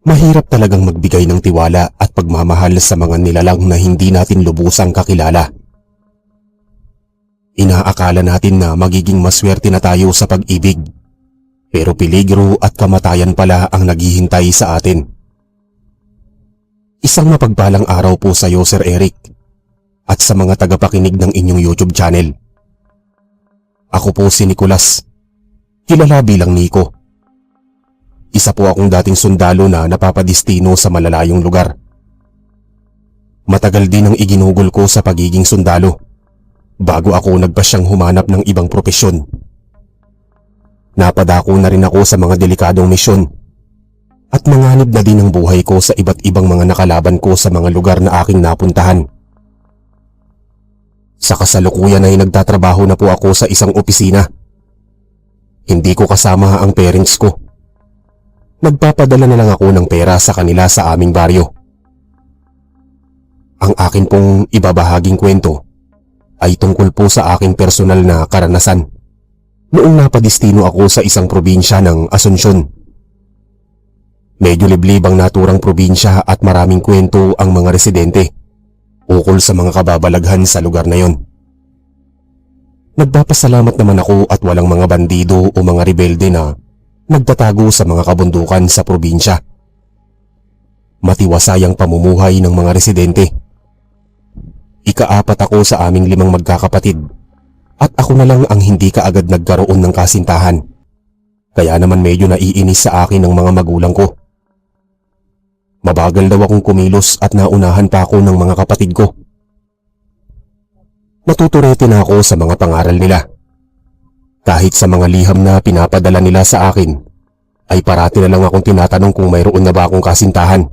Mahirap talagang magbigay ng tiwala at pagmamahal sa mga nilalang na hindi natin lubusang kakilala. Inaakala natin na magiging maswerte na tayo sa pag-ibig, pero peligro at kamatayan pala ang naghihintay sa atin. Isang mapagpalang araw po sa iyo, Sir Eric, at sa mga tagapakinig ng inyong YouTube channel. Ako po si Nicolas, kilala bilang Nico. Isa po akong dating sundalo na napapadistino sa malalayong lugar. Matagal din ang iginugol ko sa pagiging sundalo bago ako nagpasyang humanap ng ibang propesyon. Napadako na rin ako sa mga delikadong misyon at nanganib na din ang buhay ko sa iba't ibang mga nakalaban ko sa mga lugar na aking napuntahan. Sa kasalukuyan ay nagtatrabaho na po ako sa isang opisina. Hindi ko kasama ang parents ko. Nagpapadala na lang ako ng pera sa kanila sa aming baryo. Ang akin pong ibabahaging kwento ay tungkol po sa aking personal na karanasan noong napadistino ako sa isang probinsya ng Asunsyon. Medyo liblib ang naturang probinsya at maraming kwento ang mga residente ukol sa mga kababalaghan sa lugar na yon. Nagpapasalamat naman ako at walang mga bandido o mga rebelde na nagtatago sa mga kabundukan sa probinsya. Matiwasay ang pamumuhay ng mga residente. Ika-4 ako sa aming 5 magkakapatid at ako na lang ang hindi kaagad nagkaroon ng kasintahan. Kaya naman medyo naiinis sa akin ng mga magulang ko. Mabagal daw akong kumilos at naunahan pa ako ng mga kapatid ko. Natuturete na ako sa mga pangaral nila. Kahit sa mga liham na pinapadala nila sa akin, ay parati na lang akong tinatanong kung mayroon na ba akong kasintahan.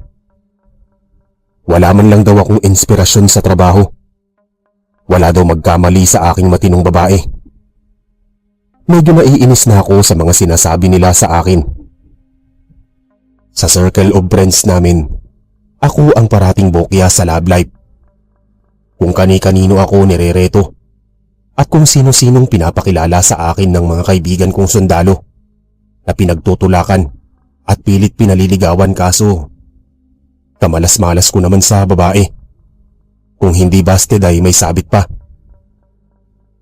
Wala man lang daw akong inspirasyon sa trabaho. Wala daw magkamali sa aking matinong babae. Medyo naiinis na ako sa mga sinasabi nila sa akin. Sa circle of friends namin, ako ang parating bokya sa love life. Kung kani-kanino ako nirereto at kung sino-sinong pinapakilala sa akin ng mga kaibigan kong sundalo na pinagtutulakan at pilit pinaliligawan, kaso kamalas-malas ko naman sa babae. Kung hindi busted ay may sabit pa.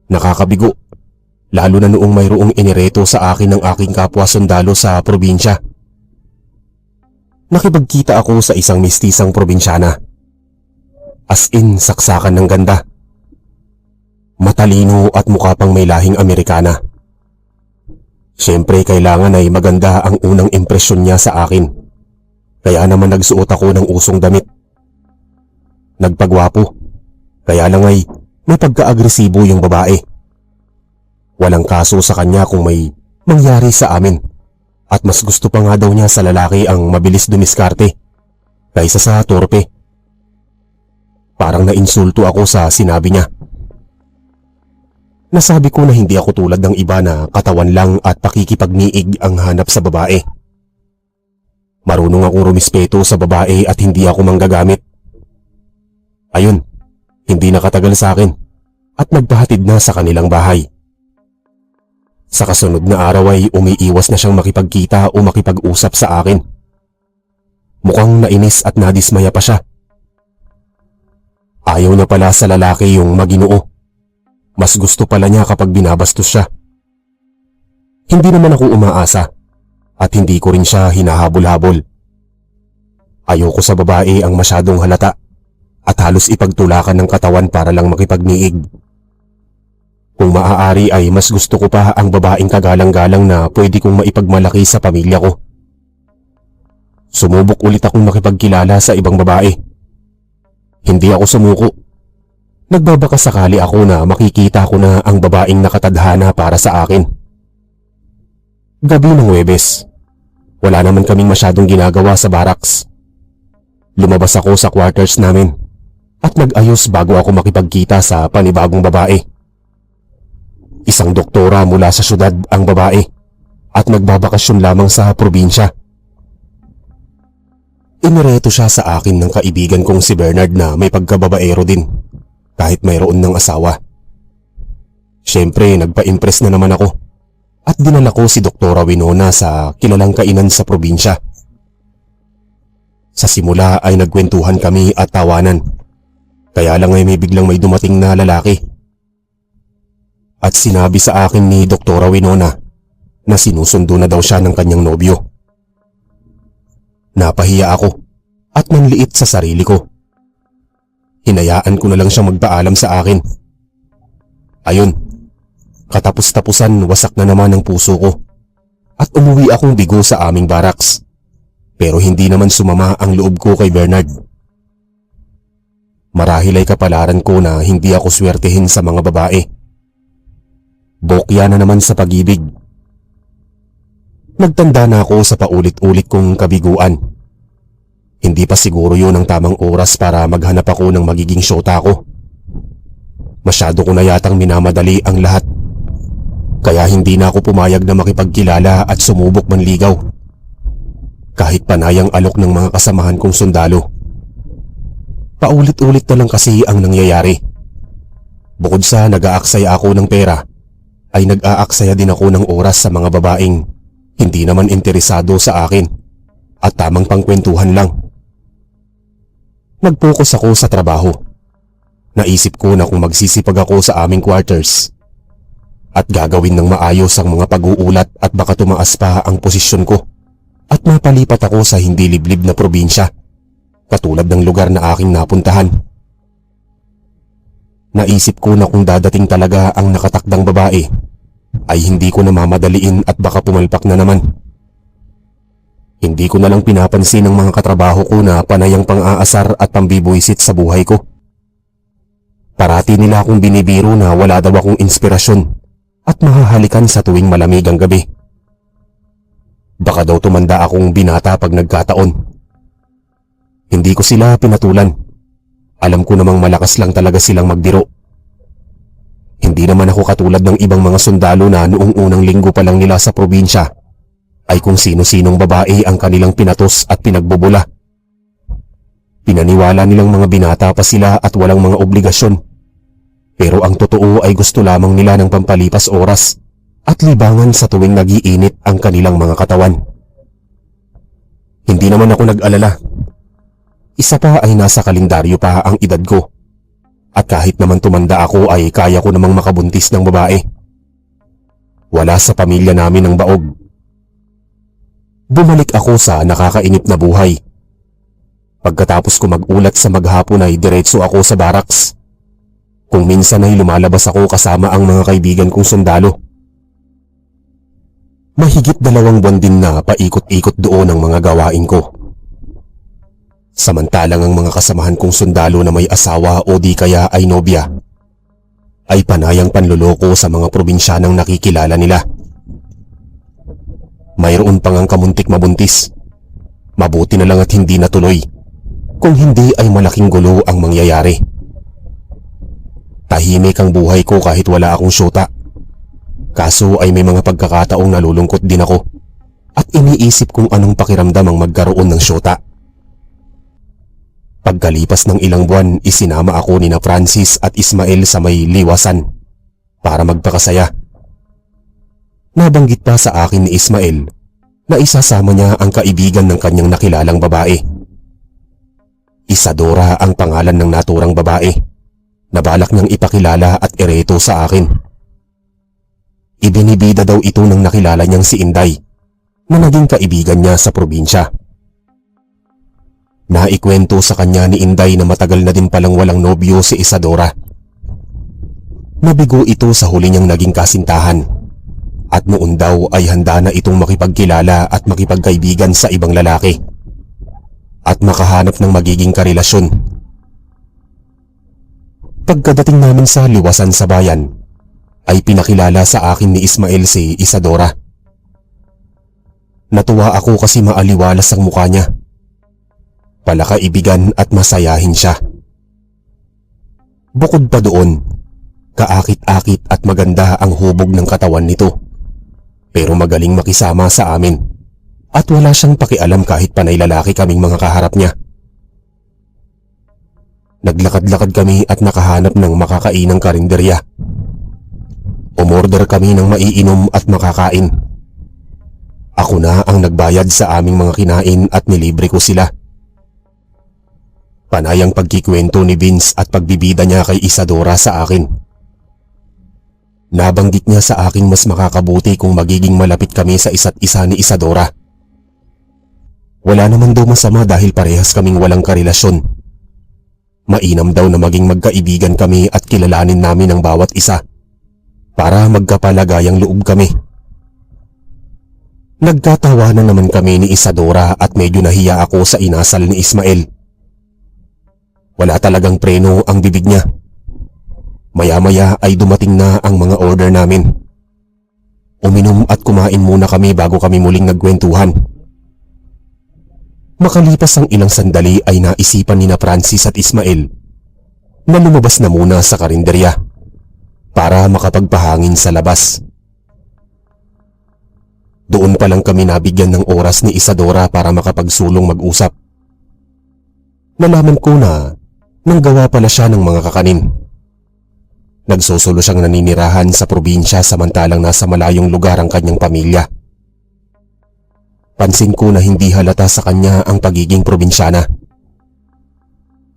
Nakakabigo, lalo na noong mayroong inireto sa akin ng aking kapwa sundalo sa probinsya. Nakipagkita ako sa isang mistisang probinsyana. As in, saksakan ng ganda. Matalino at mukha pang may lahing Amerikana. Siyempre kailangan ay maganda ang unang impresyon niya sa akin. Kaya naman nagsuot ako ng usong damit. Nagpagwapo. Kaya lang ay may pagka-agresibo yung babae. Walang kaso sa kanya kung may mangyari sa amin. At mas gusto pa nga daw niya sa lalaki ang mabilis dumiskarte kaysa sa torpe. Parang nainsulto ako sa sinabi niya. Nasabi ko na hindi ako tulad ng iba na katawan lang at pakikipagniig ang hanap sa babae. Marunong akong rumispeto sa babae at hindi ako manggagamit. Ayun, hindi nakatagal sa akin at nagpahatid na sa kanilang bahay. Sa kasunod na araw ay umiiwas na siyang makipagkita o makipag-usap sa akin. Mukhang nainis at nadismaya pa siya. Ayaw niya pala sa lalaki yung maginoo. Mas gusto pala niya kapag binabastos siya. Hindi naman ako umaasa at hindi ko rin siya hinahabol-habol. Ayoko sa babae ang masyadong halata at halos ipagtulakan ng katawan para lang makipagniig. Kung maaari ay mas gusto ko pa ang babaeng kagalang-galang na pwede kong maipagmalaki sa pamilya ko. Sumubok ulit akong makipagkilala sa ibang babae. Hindi ako sumuko. Nagbabaka sakali ako na makikita ko na ang babaeng nakatadhana para sa akin. Gabi ng Huwebes. Wala naman kaming masyadong ginagawa sa barracks. Lumabas ako sa quarters namin at nag-ayos bago ako makipagkita sa panibagong babae. Isang doktora mula sa syudad ang babae at nagbabakasyon lamang sa probinsya. Inireto siya sa akin ng kaibigan kong si Bernard na may pagkababaero din kahit mayroon ng asawa. Siyempre nagpa-impress na naman ako at dinala ko si Doktora Winona sa kilalang kainan sa probinsya. Sa simula ay nagkwentuhan kami at tawanan. Kaya lang ay may dumating na lalaki. At sinabi sa akin ni Doktora Winona na sinusundo na daw siya ng kanyang nobyo. Napahiya ako at nanliit sa sarili ko. Hinayaan ko na lang siyang magpaalam sa akin. Ayun, katapos-tapusan wasak na naman ang puso ko at umuwi akong bigo sa aming barracks. Pero hindi naman sumama ang loob ko kay Bernard. Marahil ay kapalaran ko na hindi ako swertehin sa mga babae. Bokya na naman sa pag-ibig. Nagtanda na ako sa paulit-ulit kong kabiguan. Hindi pa siguro yun ang tamang oras para maghanap ako ng magiging syota ko. Masyado ko na yatang minamadali ang lahat. Kaya hindi na ako pumayag na makipagkilala at sumubok manligaw. Kahit panayang alok ng mga kasamahan kong sundalo. Paulit-ulit na lang kasi ang nangyayari. Bukod sa nag-aaksaya ako ng pera, ay nag-aaksaya din ako ng oras sa mga babaeng hindi naman interesado sa akin at tamang pangkwentuhan lang. Nag-focus ako sa trabaho. Naisip ko na kung magsisipag ako sa aming quarters at gagawin ng maayos ang mga pag-uulat at baka tumaas pa ang posisyon ko at mapalipat ako sa hindi liblib na probinsya katulad ng lugar na aking napuntahan. Naisip ko na kung dadating talaga ang nakatakdang babae ay hindi ko na mamadaliin at baka pumalpak na naman. Hindi ko na lang pinapansin ng mga katrabaho ko na panayang pang-aasar at pambibuisit sa buhay ko. Parati nila akong binibiro na wala daw akong inspirasyon at mahahalikan sa tuwing malamig ang gabi. Baka daw tumanda akong binata pag nagkataon. Hindi ko sila pinatulan. Alam ko namang malakas lang talaga silang magbiro. Hindi naman ako katulad ng ibang mga sundalo na noong unang linggo pa lang nila sa probinsya ay kung sino-sinong babae ang kanilang pinatos at pinagbubula. Pinaniwala nilang mga binata pa sila at walang mga obligasyon. Pero ang totoo ay gusto lamang nila ng pampalipas oras at libangan sa tuwing nagiinit ang kanilang mga katawan. Hindi naman ako nag-alala. Isa pa ay nasa kalendaryo pa ang edad ko. At kahit naman tumanda ako ay kaya ko namang makabuntis ng babae. Wala sa pamilya namin ang baog. Bumalik ako sa nakakainip na buhay. Pagkatapos ko mag-ulat sa maghapon ay diretso ako sa barracks. Kung minsan ay lumalabas ako kasama ang mga kaibigan kong sundalo. Mahigit 2 buwan din na paikot-ikot doon ang mga gawain ko. Samantalang ang mga kasamahan kong sundalo na may asawa o di kaya ay nobya ay panayang panluloko sa mga probinsyanang nakikilala nila. Mayroon pang ang kamuntik mabuntis. Mabuti na lang at hindi natuloy. Kung hindi ay malaking gulo ang mangyayari. Tahimik ang buhay ko kahit wala akong syota. Kaso ay may mga pagkakataong nalulungkot din ako at iniisip kung anong pakiramdam ang magkaroon ng syota. Pagkalipas ng ilang buwan, isinama ako ni na Francis at Ismael sa may liwasan para magpakasaya. Nabanggit pa sa akin ni Ismael na isasama niya ang kaibigan ng kanyang nakilalang babae. Isadora ang pangalan ng naturang babae na balak niyang ipakilala at ireto sa akin. Ibinibida daw ito ng nakilala niyang si Inday na naging kaibigan niya sa probinsya. Naikwento sa kanya ni Inday na matagal na din palang walang nobyo si Isadora. Nabigo ito sa huli niyang naging kasintahan at noon daw ay handa na itong makipagkilala at makipagkaibigan sa ibang lalaki at makahanap ng magiging karelasyon. Pagkadating namin sa liwasan sa bayan ay pinakilala sa akin ni Ismael si Isadora. Natuwa ako kasi maaliwalas ang mukha niya. Palakaibigan at masayahin siya. Bukod pa doon, kaakit-akit at maganda ang hubog ng katawan nito. Pero magaling makisama sa amin at wala siyang pakialam kahit panay lalaki kaming mga kaharap niya. Naglakad-lakad kami at nakahanap ng makakainang karinderya. Umorder kami ng maiinom at makakain. Ako na ang nagbayad sa aming mga kinain at nilibre ko sila. Panay ang pagkikwento ni Vince at pagbibida niya kay Isadora sa akin. Nabanggit niya sa akin mas makakabuti kung magiging malapit kami sa isa't isa ni Isadora. Wala naman daw masama dahil parehas kaming walang karelasyon. Mainam daw na maging magkaibigan kami at kilalanin namin ang bawat isa para magkapalagayang loob kami. Nagkatawanan naman kami ni Isadora at medyo nahiya ako sa inasal ni Ismael. Wala talagang preno ang bibig niya. Maya-maya ay dumating na ang mga order namin. Uminom at kumain muna kami bago kami muling nagkwentuhan. Makalipas ang ilang sandali ay naisipan ni na Francis at Ismael na lumabas na muna sa karinderya para makapagpahangin sa labas. Doon pa lang kami nabigyan ng oras ni Isadora para makapagsulong mag-usap. Nalaman ko na nanggawa pala siya ng mga kakanin. Nagsusulo siyang naninirahan sa probinsya samantalang nasa malayong lugar ang kanyang pamilya. Pansin ko na hindi halata sa kanya ang pagiging probinsyana.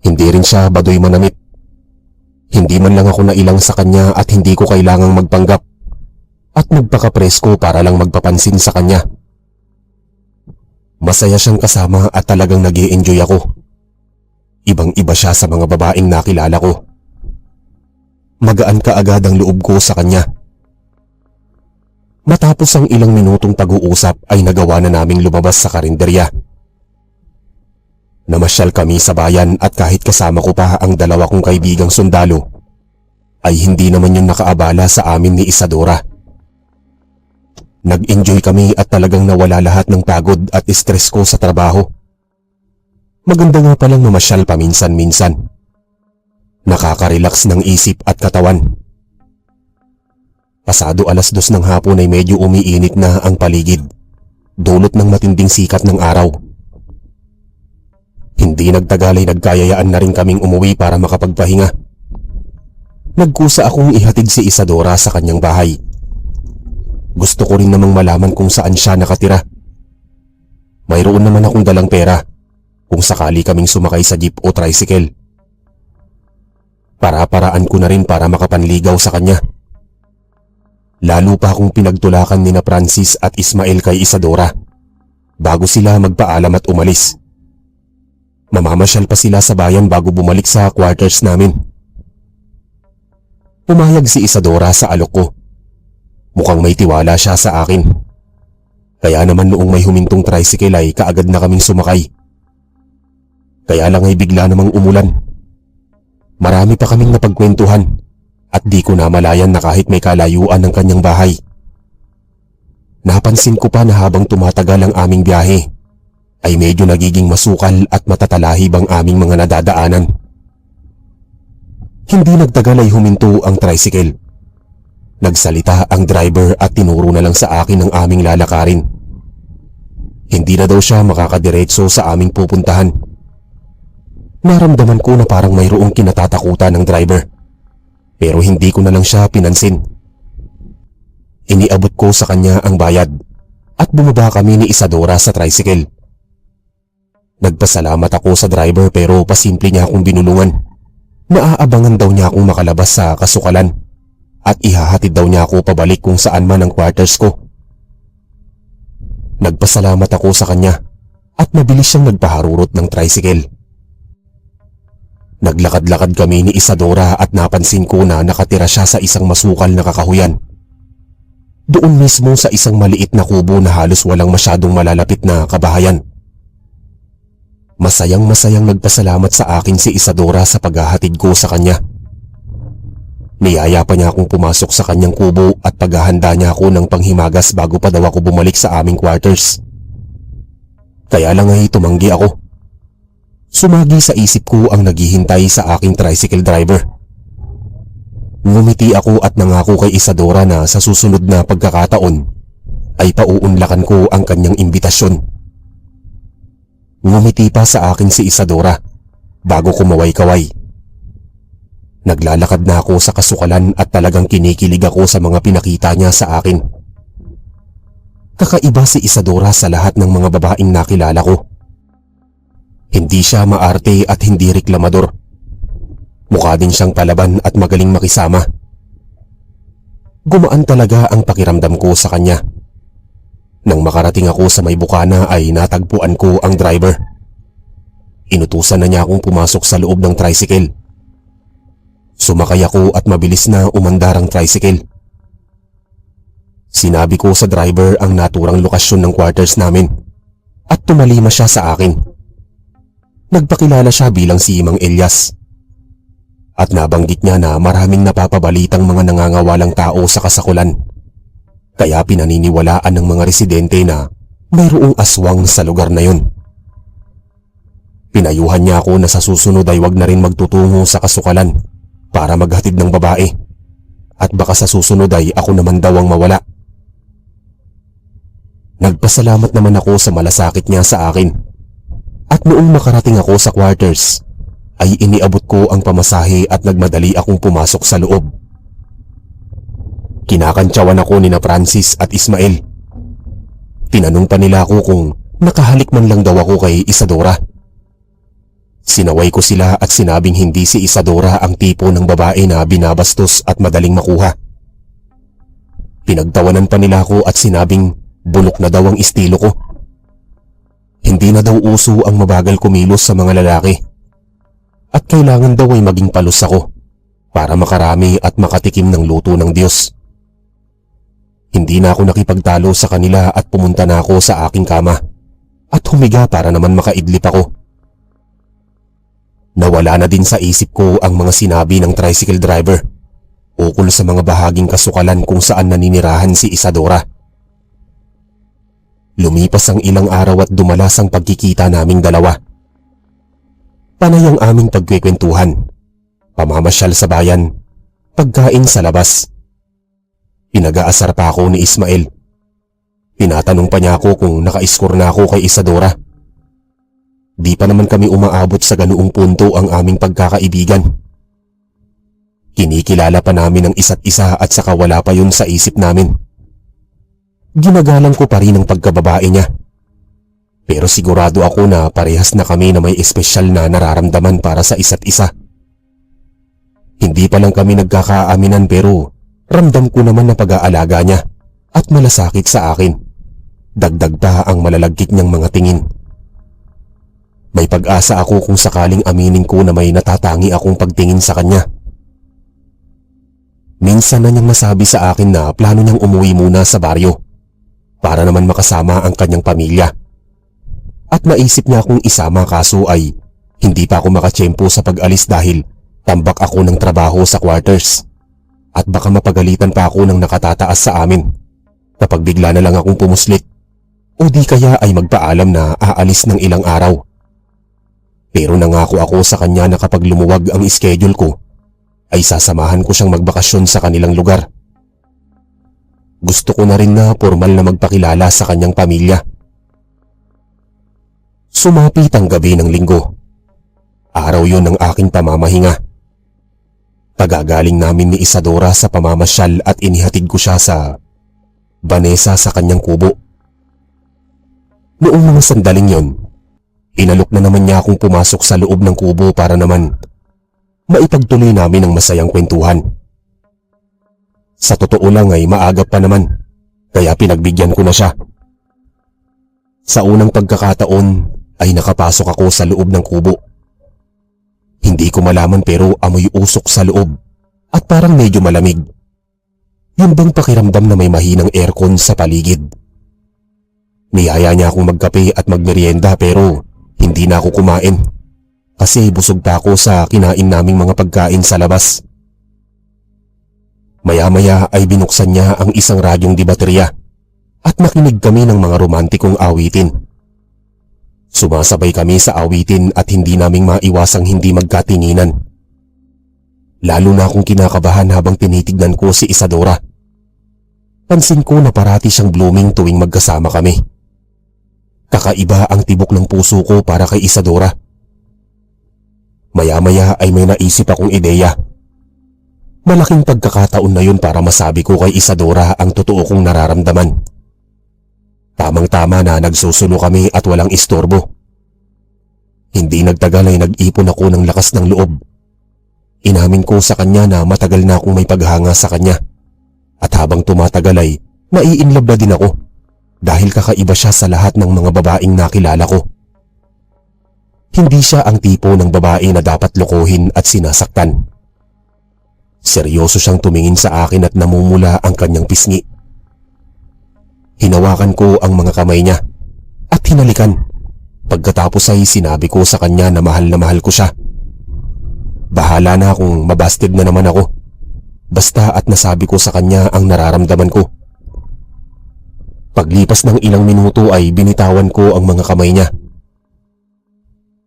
Hindi rin siya baduy manamit. Hindi man lang ako nailang sa kanya at hindi ko kailangang magpanggap at magpakapresko para lang magpapansin sa kanya. Masaya siyang kasama at talagang nag-i-enjoy ako. Ibang-iba siya sa mga babaeng nakilala ko. Magaan kaagad ang loob ko sa kanya. Matapos ang ilang minutong pag-uusap ay nagawa na naming lumabas sa karinderya. Namasyal kami sa bayan at kahit kasama ko pa ang dalawa kong kaibigang sundalo, ay hindi naman yung nakaabala sa amin ni Isadora. Nag-enjoy kami at talagang nawala lahat ng pagod at stress ko sa trabaho. Maganda nga palang mamasyal paminsan-minsan. Nakaka-relax ng isip at katawan. Pasado 2:00 ng hapon ay medyo umiinit na ang paligid, dulot ng matinding sikat ng araw. Hindi nagtagal ay nagkayayaan na rin kaming umuwi para makapagpahinga. Nagkusa akong ihatid si Isadora sa kanyang bahay. Gusto ko rin namang malaman kung saan siya nakatira. Mayroon naman akong dalang pera kung sakali kaming sumakay sa jeep o tricycle. Para-paraan ko na rin para makapanligaw sa kanya. Lalo pa akong pinagtulakan ni na Francis at Ismael kay Isadora bago sila magpaalam at umalis. Mamamasyal pa sila sa bayan bago bumalik sa quarters namin. Pumayag si Isadora sa alok ko. Mukhang may tiwala siya sa akin. Kaya naman noong may humintong tricycle ay kaagad na kaming sumakay. Kaya lang ay bigla namang umulan. Marami pa kaming napagkwentuhan at di ko namalayan na kahit may kalayuan ng kanyang bahay. Napansin ko pa na habang tumatagal ang aming biyahe ay medyo nagiging masukal at matatalahib ang aming mga nadadaanan. Hindi nagtagal ay huminto ang tricycle. Nagsalita ang driver at tinuro na lang sa akin ang aming lalakarin. Hindi na daw siya makakadiretso sa aming pupuntahan. Naramdaman ko na parang mayroong kinatatakutan ng driver, pero hindi ko na lang siya pinansin. Iniabot ko sa kanya ang bayad at bumaba kami ni Isadora sa tricycle. Nagpasalamat ako sa driver pero pasimple niya akong binulungan. Naaabangan daw niya akong makalabas sa kasukalan at ihahatid daw niya ako pabalik kung saan man ang quarters ko. Nagpasalamat ako sa kanya at mabilis siyang nagpaharurot ng tricycle. Naglakad-lakad kami ni Isadora at napansin ko na nakatira siya sa isang masukal na kakahuyan. Doon mismo sa isang maliit na kubo na halos walang masyadong malalapit na kabahayan. Masayang-masayang nagpasalamat sa akin si Isadora sa paghahatid ko sa kanya. Niyaya pa niya akong pumasok sa kanyang kubo at paghahanda niya ako ng panghimagas bago pa daw ako bumalik sa aming quarters. Kaya lang ay tumanggi ako. Sumagi sa isip ko ang naghihintay sa aking tricycle driver. Ngumiti ako at nangako kay Isadora na sa susunod na pagkakataon ay pauunlakan ko ang kanyang imbitasyon. Ngumiti pa sa akin si Isadora bago kumaway-kaway. Naglalakad na ako sa kasukalan at talagang kinikilig ako sa mga pinakita niya sa akin. Kakaiba si Isadora sa lahat ng mga babaeng nakilala ko. Hindi siya maarte at hindi reklamador. Mukha din siyang palaban at magaling makisama. Gumaan talaga ang pakiramdam ko sa kanya. Nang makarating ako sa may bukana ay natagpuan ko ang driver. Inutusan na niya akong pumasok sa loob ng tricycle. Sumakay ako at mabilis na umandar ang tricycle. Sinabi ko sa driver ang naturang lokasyon ng quarters namin at tumalima siya sa akin. Nagpakilala siya bilang si Mang Elias. At nabanggit niya na maraming napapabalitang mga nangangawalang tao sa Kasakulan. Kaya pinaniniwalaan ng mga residente na mayroong aswang sa lugar na yun. Pinayuhan niya ako na sa susunod ay wag na rin magtutungo sa Kasukalan para maghatid ng babae. At baka sa susunod ay ako naman daw ang mawala. Nagpasalamat naman ako sa malasakit niya sa akin. At noong makarating ako sa quarters, ay iniabot ko ang pamasahe at nagmadali akong pumasok sa loob. Kinakantsawan ako ni na Francis at Ismael. Tinanong pa nila ako kung nakahalik man lang daw ako kay Isadora. Sinaway ko sila at sinabing hindi si Isadora ang tipo ng babae na binabastos at madaling makuha. Pinagtawanan pa nila ako at sinabing bulok na daw ang estilo ko. Hindi na daw uso ang mabagal kumilos sa mga lalaki. At kailangan daw ay maging palos ako para makarami at makatikim ng luto ng Diyos. Hindi na ako nakipagtalo sa kanila at pumunta na ako sa aking kama at humiga para naman makaidlip ako. Nawala na din sa isip ko ang mga sinabi ng tricycle driver ukol sa mga bahaging Kasukalan kung saan naninirahan si Isadora. Lumipas ang ilang araw at dumalas ang pagkikita naming dalawa. Panay ang aming pagkwekwentuhan, pamamasyal sa bayan, pagkain sa labas. Pinag-aasar pa ako ni Ismael. Tinatanong pa niya ako kung naka-score na ako kay Isadora. Di pa naman kami umaabot sa ganoong punto ang aming pagkakaibigan. Kinikilala pa namin ang isa't isa at saka wala pa yun sa isip namin. Ginagalang ko pa rin ang pagkababae niya. Pero sigurado ako na parehas na kami na may espesyal na nararamdaman para sa isa't isa. Hindi pa lang kami nagkakaaminan pero ramdam ko naman na pag-aalaga niya at malasakit sa akin. Dagdag pa ang malalagkit niyang mga tingin. May pag-asa ako kung sakaling aminin ko na may natatangi akong pagtingin sa kanya. Minsan na niyang nasabi sa akin na plano niyang umuwi muna sa baryo para naman makasama ang kanyang pamilya. At naisip niya akong isama kaso ay hindi pa ako makatsyempo sa pag-alis dahil tambak ako ng trabaho sa quarters. At baka mapagalitan pa ako ng nakatataas sa amin kapag bigla na lang akong pumuslit o di kaya ay magpaalam na aalis ng ilang araw. Pero nangako ako sa kanya na kapag lumuwag ang schedule ko ay sasamahan ko siyang magbakasyon sa kanilang lugar. Gusto ko na rin na formal na magpakilala sa kanyang pamilya. Sumapit ang gabi ng Linggo. Araw yon ng aking pamamahinga. Pagagaling namin ni Isadora sa pamamasyal at inihatid ko siya sa Vanessa sa kanyang kubo. Noong mga sandaling yon, inalok na naman niya akong pumasok sa loob ng kubo para naman maipagtuloy namin ang masayang kwentuhan. Sa totoo lang ay maagap pa naman, kaya pinagbigyan ko na siya. Sa unang pagkakataon ay nakapasok ako sa loob ng kubo. Hindi ko malaman pero amoy usok sa loob at parang medyo malamig. Yun bang pakiramdam na may mahinang aircon sa paligid? Niyaya niya akong magkape at magmerienda pero hindi na ako kumain kasi busog pa ako sa kinain naming mga pagkain sa labas. Maya-maya ay binuksan niya ang isang radyong di baterya at nakinig kami ng mga romantikong awitin. Sumasabay kami sa awitin at hindi naming maiwasang hindi magkatinginan. Lalo na akong kinakabahan habang tinitignan ko si Isadora. Pansin ko na parati siyang blooming tuwing magkasama kami. Kakaiba ang tibok ng puso ko para kay Isadora. Maya-maya ay may naisip akong ideya. Malaking pagkakataon na yun para masabi ko kay Isadora ang totoo kong nararamdaman. Tamang-tama na nagsusulo kami at walang istorbo. Hindi nagtagal ay nag-ipon ako ng lakas ng loob. Inamin ko sa kanya na matagal na akong may paghanga sa kanya. At habang tumatagal ay nai-inlove na din ako dahil kakaiba siya sa lahat ng mga babaeng nakilala ko. Hindi siya ang tipo ng babae na dapat lokohin at sinasaktan. Seryoso siyang tumingin sa akin at namumula ang kanyang pisngi. Hinawakan ko ang mga kamay niya at hinalikan. Pagkatapos ay sinabi ko sa kanya na mahal ko siya. Bahala na kung mabasted na naman ako. Basta at nasabi ko sa kanya ang nararamdaman ko. Paglipas ng ilang minuto ay binitawan ko ang mga kamay niya.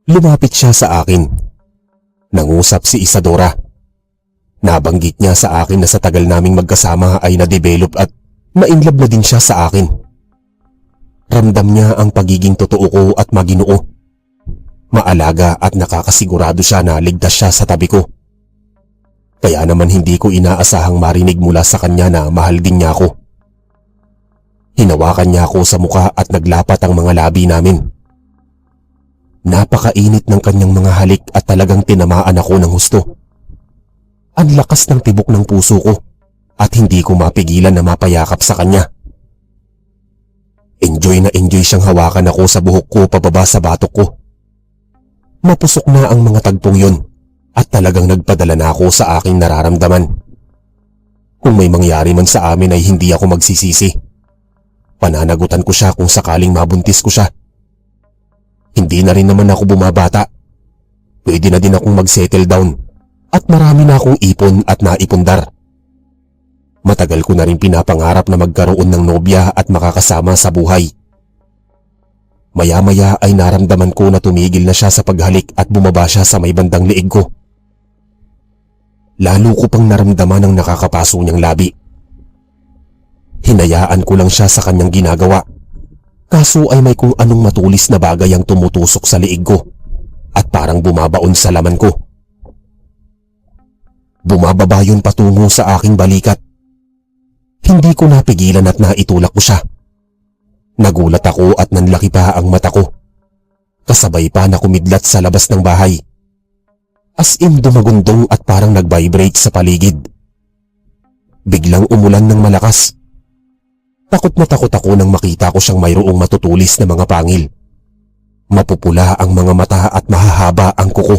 Lumapit siya sa akin. Nangusap si Isadora. Nabanggit niya sa akin na sa tagal naming magkasama ay na-develop at na-inlove na din siya sa akin. Ramdam niya ang pagiging totoo ko at maginoo. Maalaga at nakakasigurado siya na ligtas siya sa tabi ko. Kaya naman hindi ko inaasahang marinig mula sa kanya na mahal din niya ako. Hinawakan niya ako sa muka at naglapat ang mga labi namin. Napakainit ng kanyang mga halik at talagang tinamaan ako ng husto. Ang lakas ng tibok ng puso ko at hindi ko mapigilan na mapayakap sa kanya. Enjoy na enjoy siyang hawakan ako sa buhok ko pababa sa batok ko. Mapusok na ang mga tagpong yun at talagang nagpadala na ako sa aking nararamdaman. Kung may mangyari man sa amin ay hindi ako magsisisi. Pananagutan ko siya kung sakaling mabuntis ko siya. Hindi na rin naman ako bumabata. Pwede na din akong mag-settle down at marami na akong ipon at naipundar. Matagal ko na rin pinapangarap na magkaroon ng nobya at makakasama sa buhay. Maya-maya ay naramdaman ko na tumigil na siya sa paghalik at bumaba siya sa may bandang liig ko. Lalo ko pang naramdaman ang nakakapaso niyang labi. Hinayaan ko lang siya sa kanyang ginagawa. Kaso ay may kung anong matulis na bagay ang tumutusok sa liig ko at parang bumabaon sa laman ko. Bumababa yun patungo sa aking balikat. Hindi ko napigilan at naitulak ko siya. Nagulat ako at nanlaki pa ang mata ko. Kasabay pa na kumidlat sa labas ng bahay. As in dumagundong at parang nag-vibrate sa paligid. Biglang umulan ng malakas. Takot na takot ako nang makita ko siyang mayroong matutulis na mga pangil. Mapupula ang mga mata at mahahaba ang kuko.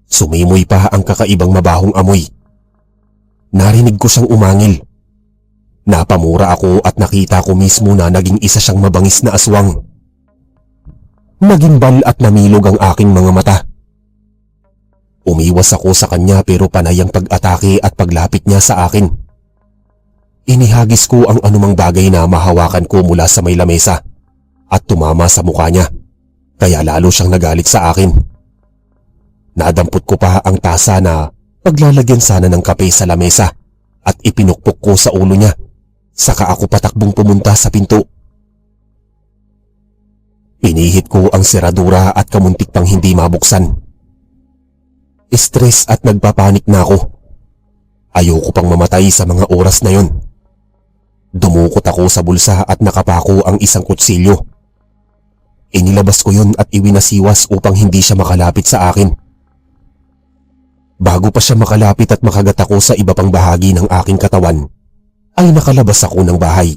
Sumimoy pa ang kakaibang mabahong amoy. Narinig ko siyang umangil. Napamura ako at nakita ko mismo na naging isa siyang mabangis na aswang. Nagimbal at namilog ang aking mga mata. Umiwas ako sa kanya pero panay ang pag-atake at paglapit niya sa akin. Inihagis ko ang anumang bagay na mahawakan ko mula sa may lamesa at tumama sa mukha niya, kaya lalo siyang nagalit sa akin. Nadampot ko pa ang tasa na paglalagyan sana ng kape sa lamesa at ipinukpok ko sa ulo niya. Saka ako patakbong pumunta sa pinto. Pinihit ko ang seradura at kamuntik pang hindi mabuksan. Stress at nagpapanik na ako. Ayoko pang mamatay sa mga oras na yon. Dumukot ako sa bulsa at nakapako ang isang kutsilyo. Inilabas ko yun at iwinasiwas upang hindi siya makalapit sa akin. Bago pa siya makalapit at makagat ako sa iba pang bahagi ng aking katawan, ay nakalabas ako ng bahay.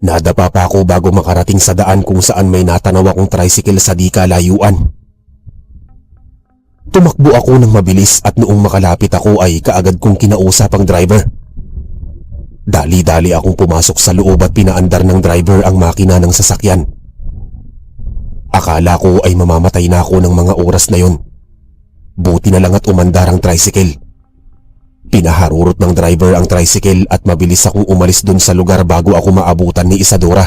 Nadapa pa ako bago makarating sa daan kung saan may natanaw akong tricycle sa di kalayuan. Tumakbo ako ng mabilis at noong makalapit ako ay kaagad kong kinausap ang driver. Dali-dali akong pumasok sa loob at pinaandar ng driver ang makina ng sasakyan. Akala ko ay mamamatay na ako ng mga oras na yon. Buti na lang at umandar ang tricycle. Pinaharurot ng driver ang tricycle at mabilis akong umalis dun sa lugar bago ako maabutan ni Isadora.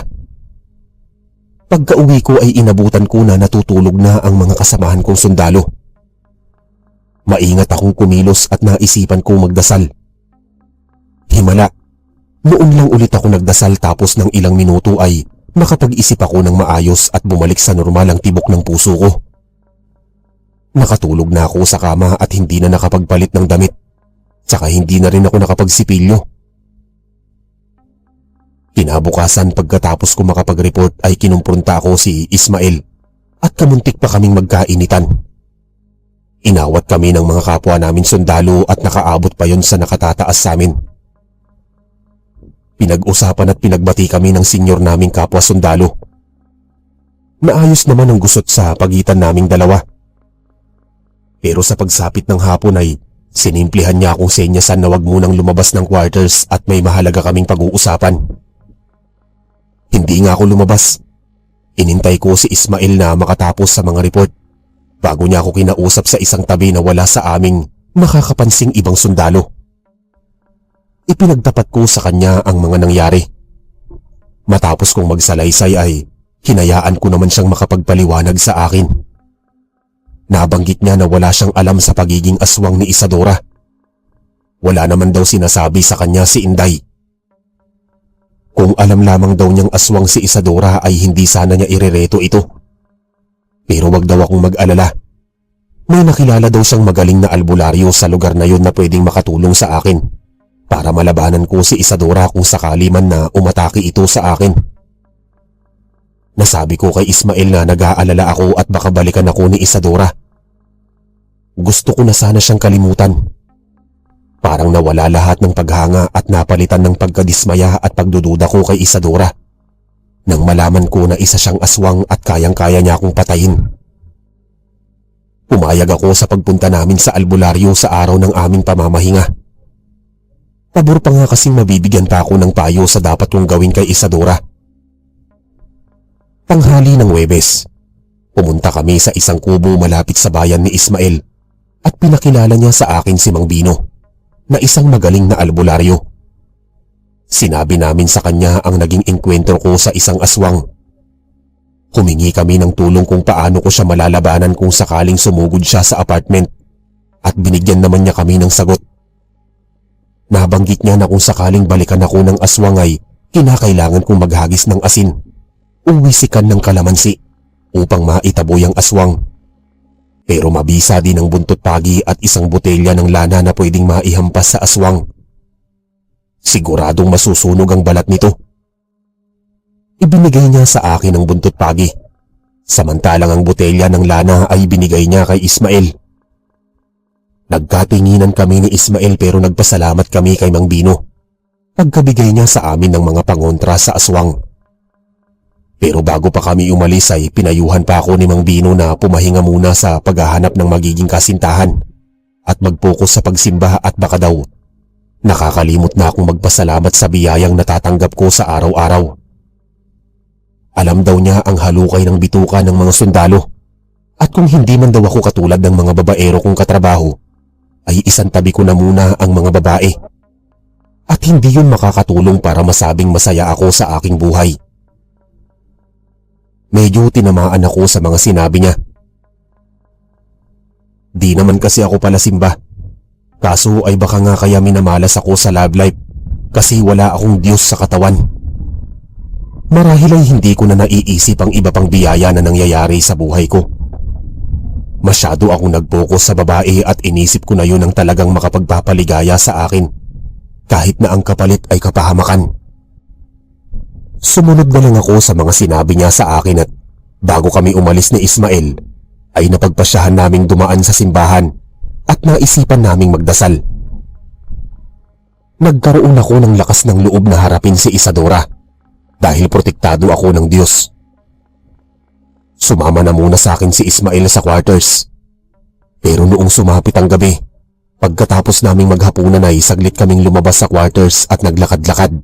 Pagka-uwi ko ay inabutan ko na natutulog na ang mga kasamahan kong sundalo. Maingat akong kumilos at naisipan kong magdasal. Himala, noon lang ulit ako nagdasal tapos ng ilang minuto ay nakapag-isip ako ng maayos at bumalik sa normal ang tibok ng puso ko. Nakatulog na ako sa kama at hindi na nakapagpalit ng damit. Tsaka hindi na rin ako nakapagsipilyo. Kinabukasan pagkatapos ko makapag-report ay kinumpronta ako si Ismael at kamuntik pa kaming magkainitan. Inawat kami ng mga kapwa namin sundalo at nakaabot pa yon sa nakatataas sa amin. Pinag-usapan at pinagbati kami ng senyor naming kapwa sundalo. Naayos naman ang gusot sa pagitan naming dalawa. Pero sa pagsapit ng hapon ay sinimplihan niya akong senyasan na wag munang lumabas ng quarters at may mahalaga kaming pag-uusapan. Hindi nga ako lumabas. Inintay ko si Ismael na makatapos sa mga report bago niya ako kinausap sa isang tabi na wala sa aming nakakapansing ibang sundalo. Ipinagtapat ko sa kanya ang mga nangyari. Matapos kong magsalaysay ay hinayaan ko naman siyang makapagpaliwanag sa akin. Nabanggit niya na wala siyang alam sa pagiging aswang ni Isadora. Wala naman daw sinasabi sa kanya si Inday. Kung alam lamang daw niyang aswang si Isadora ay hindi sana niya irereto ito. Pero wag daw akong mag-alala. May nakilala daw siyang magaling na albularyo sa lugar na yun na pwedeng makatulong sa akin para malabanan ko si Isadora kung sakali man na umatake ito sa akin. Nasabi ko kay Ismael na nag-aalala ako at baka balikan ako ni Isadora. Gusto ko na sana siyang kalimutan. Parang nawala lahat ng paghanga at napalitan ng pagkadismaya at pagdududa ko kay Isadora nang malaman ko na isa siyang aswang at kayang-kaya niya akong patayin. Pumayag ako sa pagpunta namin sa albularyo sa araw ng aming pamamahinga. Pabor pa nga kasing mabibigyan pa ako ng payo sa dapat kong gawin kay Isadora. Tanghali ng Huwebes, pumunta kami sa isang kubo malapit sa bayan ni Ismael at pinakilala niya sa akin si Mang Bino na isang magaling na albularyo. Sinabi namin sa kanya ang naging engkwentro ko sa isang aswang. Humingi kami ng tulong kung paano ko siya malalabanan kung sakaling sumugod siya sa apartment at binigyan naman niya kami ng sagot. Nabanggit niya na kung sakaling balikan ako ng aswang ay kinakailangan kong maghagis ng asin o wisikan ng kalamansi upang maitaboy ang aswang. Pero mabisa din ang buntot pagi at isang botelya ng lana na pwedeng maihampas sa aswang. Siguradong masusunog ang balat nito. Ibinigay niya sa akin ang buntot pagi, samantalang ang botelya ng lana ay binigay niya kay Ismael. Nagkatinginan kami ni Ismael pero nagpasalamat kami kay Mang Bino pagkabigay niya sa amin ng mga pangontra sa aswang. Pero bago pa kami umalis ay pinayuhan pa ako ni Mang Bino na pumahinga muna sa paghahanap ng magiging kasintahan at mag-focus sa pagsimba at baka daw nakakalimot na akong magpasalamat sa biyayang natatanggap ko sa araw-araw. Alam daw niya ang halukay ng bituka ng mga sundalo at kung hindi man daw ako katulad ng mga babaero kong katrabaho ay isantabi ko na muna ang mga babae at hindi yun makakatulong para masabing masaya ako sa aking buhay. Medyo tinamaan ako sa mga sinabi niya. Di naman kasi ako pala simba. Kaso ay baka nga kaya minamalas ako sa love life kasi wala akong Diyos sa katawan. Marahil ay hindi ko na naiisip ang iba pang biyaya na nangyayari sa buhay ko. Masyado akong nag-focus sa babae at inisip ko na yun ang talagang makapagpapaligaya sa akin kahit na ang kapalit ay kapahamakan. Sumunod na lang ako sa mga sinabi niya sa akin at bago kami umalis ni Ismael ay napagpasyahan naming dumaan sa simbahan at naisipan naming magdasal. Nagkaroon ako ng lakas ng loob na harapin si Isadora dahil protektado ako ng Diyos. Sumama na muna sa akin si Ismael sa quarters. Pero noong sumapit ang gabi, pagkatapos naming maghapunan ay saglit kaming lumabas sa quarters at naglakad-lakad.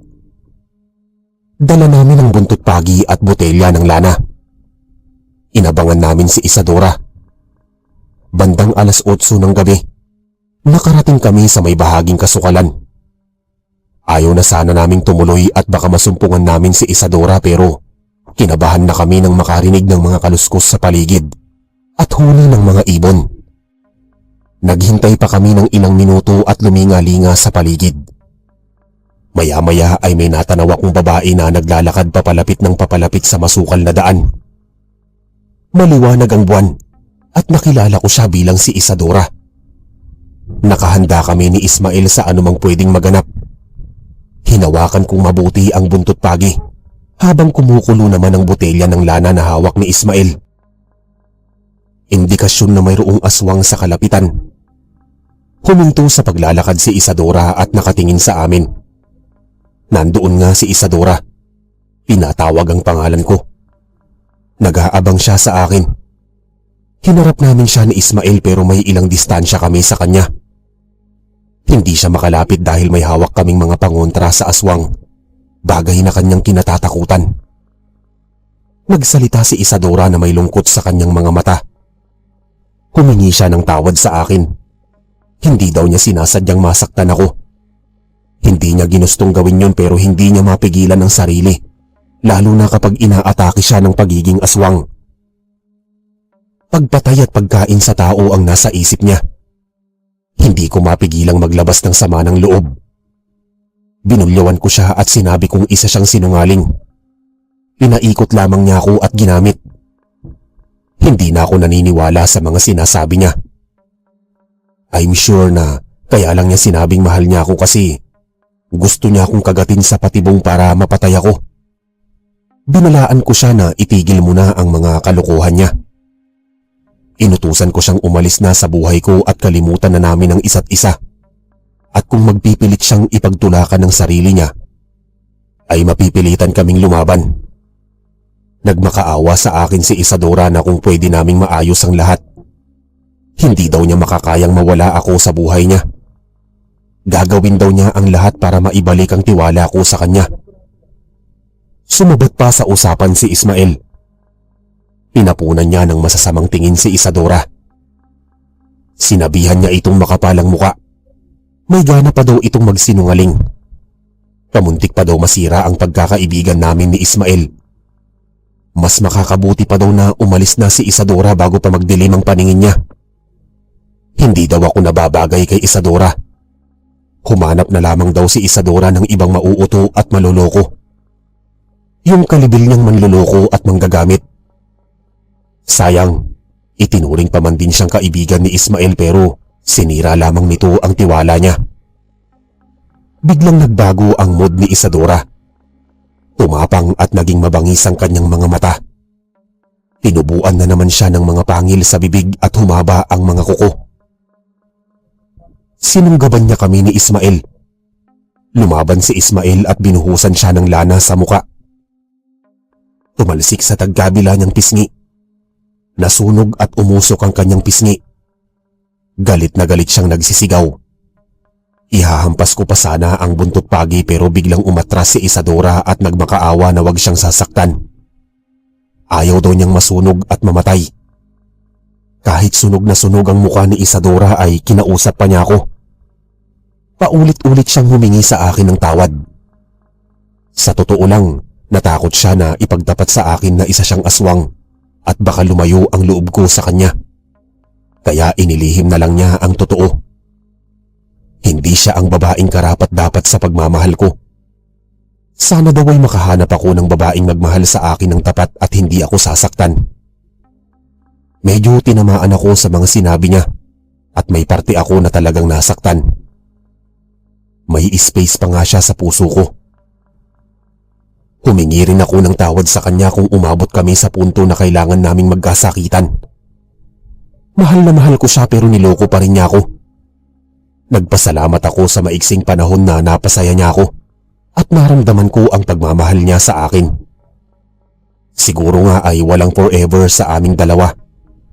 Dala namin ang buntot pagi at botelya ng lana. Inabangan namin si Isadora. Bandang 8:00 ng gabi, nakarating kami sa may bahaging kasukalan. Ayaw na sana naming tumuloy at baka masumpungan namin si Isadora pero kinabahan na kami nang makarinig ng mga kaluskos sa paligid at huni ng mga ibon. Naghintay pa kami ng ilang minuto at luminga-linga sa paligid. Maya-maya ay may natanaw akong babae na naglalakad papalapit ng papalapit sa masukal na daan. Maliwanag ang buwan at nakilala ko siya bilang si Isadora. Nakahanda kami ni Ismael sa anumang pwedeng maganap. Hinawakan kong mabuti ang buntot pagi habang kumukulo naman ang botelya ng lana na hawak ni Ismael. indikasyon na mayroong aswang sa kalapitan. Huminto sa paglalakad si Isadora at nakatingin sa amin. Nandoon nga si Isadora. Pinatawag ang pangalan ko. Nag-aabang siya sa akin. Hinarap namin siya ni Ismael pero may ilang distansya kami sa kanya. Hindi siya makalapit dahil may hawak kaming mga pangontra sa aswang, bagay na kanyang kinatatakutan. Nagsalita si Isadora na may lungkot sa kanyang mga mata. Humingi siya ng tawad sa akin. Hindi daw niya sinasadyang masaktan ako. Hindi niya ginustong gawin yun pero hindi niya mapigilan ang sarili, lalo na kapag inaatake siya ng pagiging aswang. Pagpatay at pagkain sa tao ang nasa isip niya. Hindi ko mapigilang maglabas ng sama ng loob. Binulyawan ko siya at sinabi kong isa siyang sinungaling. Pinaikot lamang niya ako at ginamit. Hindi na ako naniniwala sa mga sinasabi niya. I'm sure na kaya lang niya sinabing mahal niya ako kasi gusto niya akong kagatin sa patibong para mapatay ako. Binalaan ko siya na itigil muna ang mga kalokohan niya. Inutusan ko siyang umalis na sa buhay ko at kalimutan na namin ang isa't isa. At kung magpipilit siyang ipagtulakan ng sarili niya, ay mapipilitan kaming lumaban. Nagmakaawa sa akin si Isadora na kung pwede naming maayos ang lahat. Hindi daw niya makakayang mawala ako sa buhay niya. Gagawin daw niya ang lahat para maibalik ang tiwala ko sa kanya. Sumabat pa sa usapan si Ismael. Pinapunan niya ng masasamang tingin si Isadora. Sinabihan niya itong makapalang muka. May gana pa daw itong magsinungaling. Kamuntik pa daw masira ang pagkakaibigan namin ni Ismael. Mas makakabuti pa daw na umalis na si Isadora bago pa magdilim ang paningin niya. Hindi daw ako nababagay kay Isadora. Humanap na lamang daw si Isadora ng ibang mauuto at maloloko. Yung kalibil niyang manloloko at manggagamit. Sayang, itinuring pa man din siyang kaibigan ni Ismael pero sinira lamang nito ang tiwala niya. Biglang nagbago ang mood ni Isadora. Tumapang at naging mabangis ang kanyang mga mata. Tinubuan na naman siya ng mga pangil sa bibig at humaba ang mga kuko. Sinunggaban niya kami ni Ismael. Lumaban si Ismael at binuhusan siya ng lana sa muka. Tumalsik sa tagkabila niyang pisngi. Nasunog at umusok ang kanyang pisngi. Galit na galit siyang nagsisigaw. Ihahampas ko pa sana ang buntot pagi pero biglang umatras si Isadora at nagmakaawa na wag siyang sasaktan. Ayaw daw niyang masunog at mamatay. Kahit sunog na sunog ang mukha ni Isadora ay kinausap pa niya ako. Paulit-ulit siyang humingi sa akin ng tawad. Sa totoo lang, natakot siya na ipagtapat sa akin na isa siyang aswang at baka lumayo ang loob ko sa kanya. Kaya inilihim na lang niya ang totoo. Hindi siya ang babaeng karapat-dapat sa pagmamahal ko. Sana daw ay makahanap ako ng babaeng nagmahal sa akin ng tapat at hindi ako sasaktan. Medyo tinamaan ako sa mga sinabi niya at may parte ako na talagang nasaktan. May space pa nga siya sa puso ko. Humingi rin ako ng tawad sa kanya kung umabot kami sa punto na kailangan naming magkasakitan. Mahal na mahal ko siya pero niloko pa rin niya ako. Nagpasalamat ako sa maiksing panahon na napasaya niya ako at naramdaman ko ang pagmamahal niya sa akin. Siguro nga ay walang forever sa aming dalawa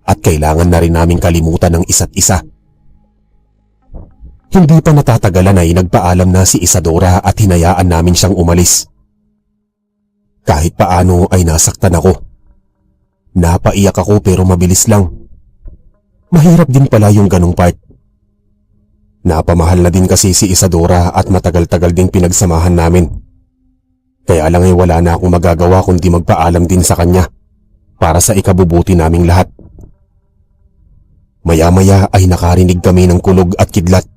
at kailangan na rin naming kalimutan ng isa't isa. Hindi pa natatagalan ay nagpaalam na si Isadora at hinayaan namin siyang umalis. Kahit paano ay nasaktan ako. Napaiyak ako pero mabilis lang. Mahirap din pala yung ganong part. Napamahal na din kasi si Isadora at matagal-tagal din pinagsamahan namin. Kaya lang ay wala na akong magagawa kundi magpaalam din sa kanya para sa ikabubuti naming lahat. Maya-maya ay nakarinig kami ng kulog at kidlat.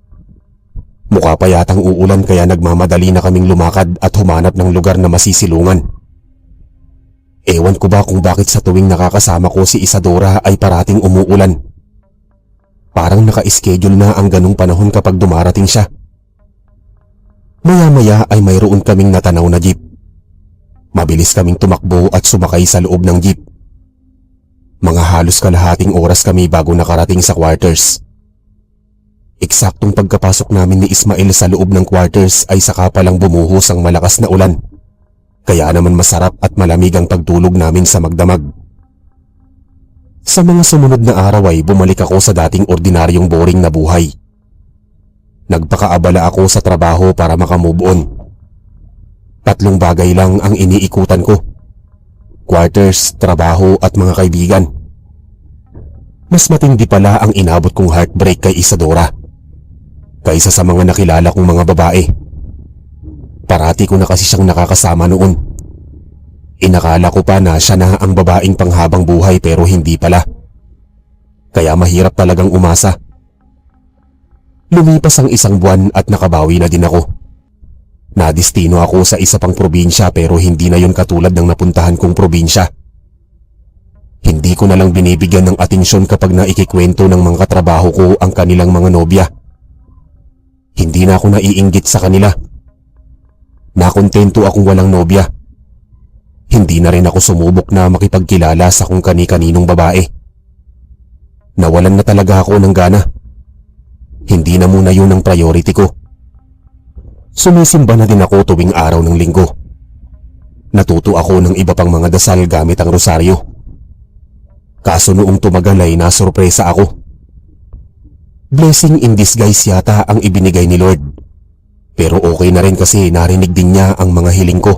Mukha pa yatang uulan kaya nagmamadali na kaming lumakad at humanap ng lugar na masisilungan. Ewan ko ba kung bakit sa tuwing nakakasama ko si Isadora ay parating umuulan. Parang naka-schedule na ang ganong panahon kapag dumarating siya. Maya-maya ay mayroon kaming natanaw na jeep. Mabilis kaming tumakbo at sumakay sa loob ng jeep. Mga halos kalahating oras kami bago nakarating sa quarters. Eksaktong pagkapasok namin ni Ismael sa loob ng quarters ay saka palang bumuhos ang malakas na ulan. Kaya naman masarap at malamig ang pagtulog namin sa magdamag. Sa mga sumunod na araw ay bumalik ako sa dating ordinaryong boring na buhay. Nagpakaabala ako sa trabaho para makamove on. 3 bagay lang ang iniikutan ko: quarters, trabaho at mga kaibigan. Mas matindi pala ang inabot kong heartbreak kay Isadora kaysa sa mga nakilala kong mga babae. Parati ko na kasi siyang nakakasama noon. Inakala ko pa na siya na ang babaeng panghabang buhay pero hindi pala. Kaya mahirap talagang umasa. Lumipas ang 1 buwan at nakabawi na din ako. Nadistino ako sa isa pang probinsya pero hindi na yon katulad ng napuntahan kong probinsya. Hindi ko na lang binibigyan ng atensyon kapag naikikwento ng mga katrabaho ko ang kanilang mga nobya. Hindi na ako naiinggit sa kanila. Nakontento akong walang nobya. Hindi na rin ako sumubok na makipagkilala sa kung kani-kaninong babae. Nawalan na talaga ako ng gana. Hindi na muna yun ang priority ko. Sumisimba na din ako tuwing araw ng linggo. Natuto ako ng iba pang mga dasal gamit ang rosaryo. Kaso noong tumagal ay nasurpresa ako. Blessing in disguise yata ang ibinigay ni Lord. Pero okay na rin kasi narinig din niya ang mga hiling ko.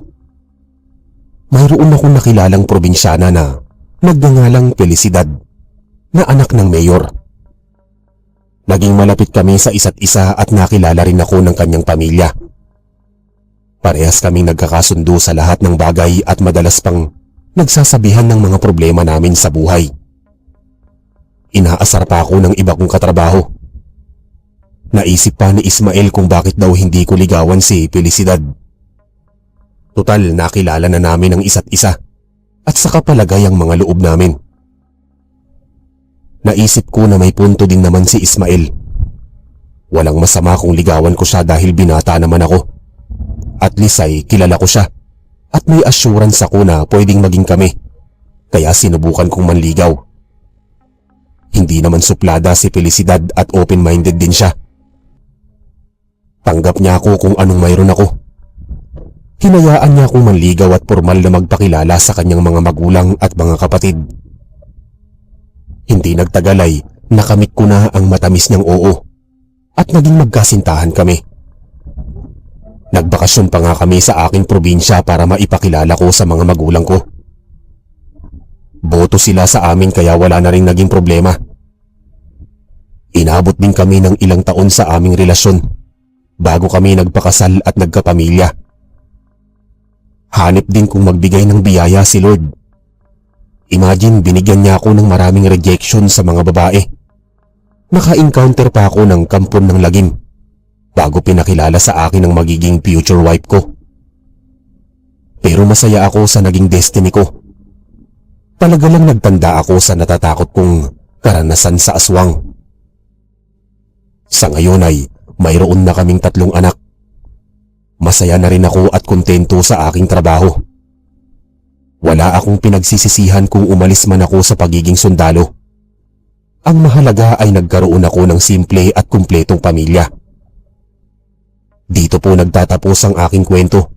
Mayroon akong nakilalang probinsyana na nagngangalang Felicidad, na anak ng mayor. Naging malapit kami sa isa't isa at nakilala rin ako ng kanyang pamilya. Parehas kaming nagkakasundo sa lahat ng bagay at madalas pang nagsasabihan ng mga problema namin sa buhay. Inaasar pa ako ng iba kong katrabaho. Naisip pa ni Ismael kung bakit daw hindi ko ligawan si Felicidad. Total, nakilala na namin ang isa't isa at saka palagay ang mga loob namin. Naisip ko na may punto din naman si Ismael. Walang masama kung ligawan ko siya dahil binata naman ako. At least ay kilala ko siya at may assurance ako na pwedeng maging kami. Kaya sinubukan kong manligaw. Hindi naman suplada si Felicidad at open-minded din siya. Tanggap niya ako kung anong mayroon ako. Hinayaan niya akong manligaw at formal na magpakilala sa kanyang mga magulang at mga kapatid. Hindi nagtagal ay nakamit ko na ang matamis niyang oo at naging magkasintahan kami. Nagbakasyon pa nga kami sa aking probinsya para maipakilala ko sa mga magulang ko. Boto sila sa amin kaya wala na rin naging problema. Inabot din kami ng ilang taon sa aming relasyon bago kami nagpakasal at nagkapamilya. Hanip din kung magbigay ng biyaya si Lord. Imagine, binigyan niya ako ng maraming rejection sa mga babae. Naka-encounter pa ako ng kampon ng lagim bago pinakilala sa akin ang magiging future wife ko. Pero masaya ako sa naging destiny ko. Talaga lang nagtanda ako sa natatakot kong karanasan sa aswang. Sa ngayon ay mayroon na kaming 3 anak. Masaya na rin ako at kontento sa aking trabaho. Wala akong pinagsisisihan kung umalis man ako sa pagiging sundalo. Ang mahalaga ay nagkaroon ako ng simple at kumpletong pamilya. Dito po nagtatapos ang aking kwento.